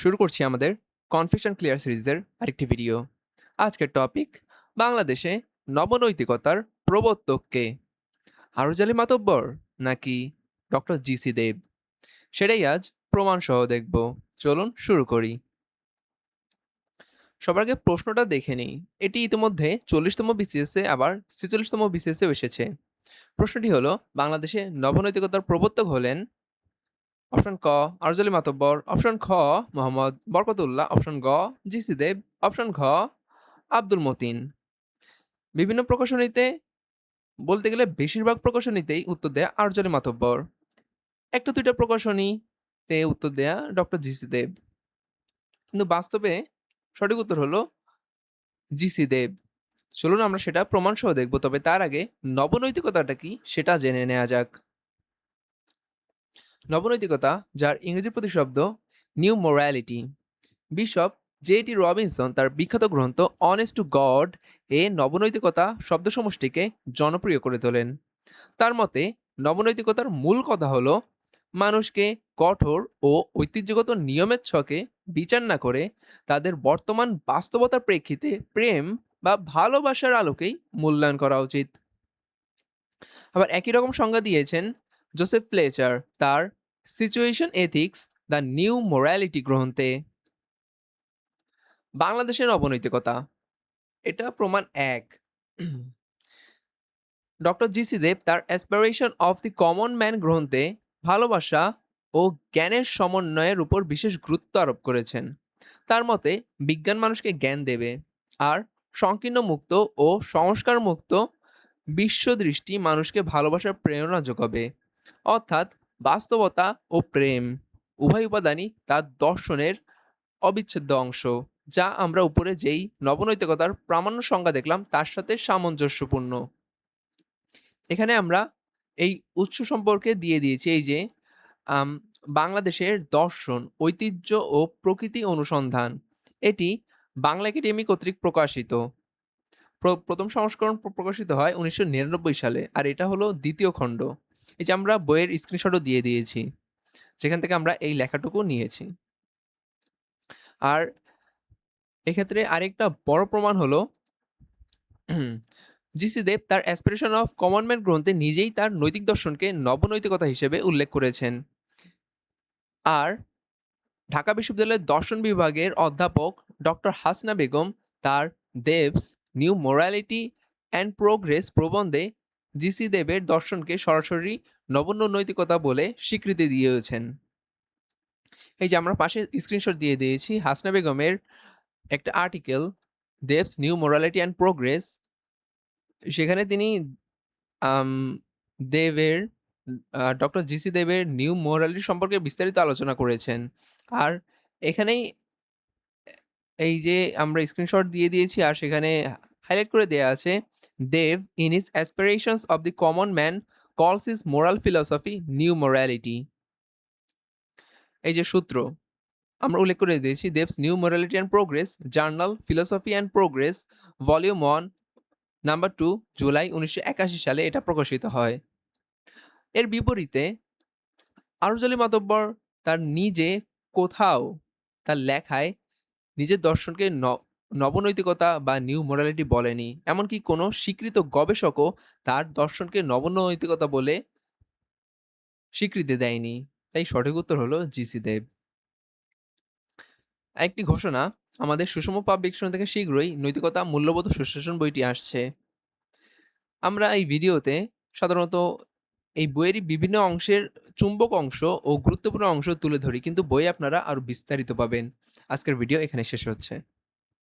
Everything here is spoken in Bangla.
শুরু করছি আমাদের কনফিউশন ক্লিয়ার সিরিজের আরেকটি ভিডিও। আজকের টপিক বাংলাদেশে নবনৈতিকতার প্রবর্তক কে? আরজ আলী মাতব্বর নাকি ডক্টর জিসি দেব? সেটাই আজ প্রমাণ সহ দেখব। চলুন শুরু করি। সবার আগে প্রশ্নটা দেখে নেই। এটি ইতিমধ্যে 40তম বিসিএসে আবার 46তম বিসিএসেও এসেছে। প্রশ্নটি হলো, বাংলাদেশে নবনৈতিকতার প্রবর্তক হলেন অপশন ক আরজ আলী মাতব্বর, অপশন খ মোহাম্মদ বরকতুল্লাহ, অপশন গ জিসি দেব, অপশন ঘ আব্দুল মতিন। বিভিন্ন প্রকাশনীতে বলতে গেলে বেশিরভাগ প্রকাশনীতেই উত্তর দেয়া আরজ আলী মাতব্বর। একটা দুইটা প্রকাশনীতে উত্তর দেয়া ডক্টর জিসি দেব। কিন্তু বাস্তবে সঠিক উত্তর হলো জিসি দেব। চলুন আমরা সেটা প্রমাণ সহ দেখব, তবে তার আগে নবনৈতিকতাটা কি সেটা জেনে নেওয়া যাক। নবনৈতিকতা, যার ইংরেজি প্রতিশব্দ নিউ মোরালিটি, বিশপ জে.টি. রবিনসন তার বিখ্যাত গ্রন্থ অনেস্ট টু গড এ নবনৈতিকতা শব্দসমষ্টিকে জনপ্রিয় করে তোলেন। তার মতে নবনৈতিকতার মূল কথা হলো মানুষকে কঠোর ও ঐতিহ্যগত নিয়মের ছকে বিচার না করে তাদের বর্তমান বাস্তবতার প্রেক্ষিতে প্রেম বা ভালোবাসার আলোকেই মূল্যায়ন করা উচিত। আবার একই রকম সংজ্ঞা দিয়েছেন জোসেফ ফ্লেচার তার situation ethics the new morality গ্রন্থে। বাংলাদেশের অবনৈতিকতা, এটা প্রমাণ এক। ডক্টর জিসি দেব তার aspiration of the common man গ্রন্থে ভালোবাসা ও জ্ঞানের সমন্বয়ের উপর বিশেষ গুরুত্ব আরোপ করেছেন। তার মতে বিজ্ঞান মানুষকে জ্ঞান দেবে, আর সংকীর্ণ মুক্ত ও সংস্কার মুক্ত বিশ্বদৃষ্টি মানুষকে ভালোবাসার প্রেরণা যোগাবে। অর্থাৎ বাস্তবতা ও প্রেম উভয় উপাদানই তার দর্শনের অবিচ্ছেদ্য অংশ, যা আমরা উপরে যেই নবনৈতিকতার প্রামাণ্য সংজ্ঞা দেখলাম তার সাথে সামঞ্জস্যপূর্ণ। এখানে আমরা এই উৎস সম্পর্কে দিয়ে দিয়েছি, এই যে আম, বাংলাদেশের দর্শন, ঐতিহ্য ও প্রকৃতি অনুসন্ধান, এটি বাংলা একাডেমি কর্তৃক প্রকাশিত। প্রথম সংস্করণ প্রকাশিত হয় 1999 সালে, আর এটা হলো দ্বিতীয় খণ্ড। এই যে আমরা বইয়ের স্ক্রিনশটও দিয়ে দিয়েছি, যেখান থেকে আমরা এই লেখাটুকু নিয়েছি। আর এক্ষেত্রে আরেকটা বড় প্রমাণ হলো জিসি দেব তার অ্যাসপিরেশন অফ কমন ম্যান গ্রন্থে নিজেই তার নৈতিক দর্শনকে নবনৈতিকতা হিসেবে উল্লেখ করেছেন। আর ঢাকা বিশ্ববিদ্যালয়ের দর্শন বিভাগের অধ্যাপক ডক্টর হাসনা বেগম তার দেবস নিউ মোরালিটি অ্যান্ড প্রোগ্রেস প্রবন্ধে জিসি দেবের দর্শনকে সরাসরি নবনৈতিকতা বলে স্বীকৃতি দিয়েছেন। এই যে আমরা পাশে স্ক্রিনশট দিয়ে দিয়েছি হাসনা বেগমের একটা article, দেবস new morality and progress. সেখানে তিনি দেবের ডক্টর জিসি দেবের নিউ মোরালিটি সম্পর্কে বিস্তারিত আলোচনা করেছেন। আর এখানেই এই যে আমরা স্ক্রিনশট দিয়ে দিয়েছি, আর সেখানে হাইলাইট করে দেয়া আছে, Dev in his aspirations of the common man calls his moral philosophy new morality. এই যে সূত্র আমরা উল্লেখ করে দিয়েছি, Dev's new morality and progress, journal philosophy and progress, volume 1, number 2, July 1981 সালে এটা প্রকাশিত হয়। এর বিপরীতে আরজ আলী মাতব্বর তার নিজে কোথাও তার লেখায় নিজের দর্শনকে নবনৈতিকতা বা নিউ মোরালিটি বলেনি। এমনকি কোনো স্বীকৃত গবেষকও তার দর্শনকে নবনৈতিকতা বলে স্বীকৃতি দেয়নি। তাই সঠিক উত্তর হলো জিসি দেব। একটি ঘোষণা, আমাদের সুষম পাবলিক থেকে শীঘ্রই নৈতিকতা মূল্যবোধ ও সুশাসন বইটি আসছে। আমরা এই ভিডিওতে সাধারণত এই বইয়েরই বিভিন্ন অংশের চুম্বক অংশ ও গুরুত্বপূর্ণ অংশ তুলে ধরি, কিন্তু বই আপনারা আরও বিস্তারিত পাবেন। আজকের ভিডিও এখানে শেষ হচ্ছে।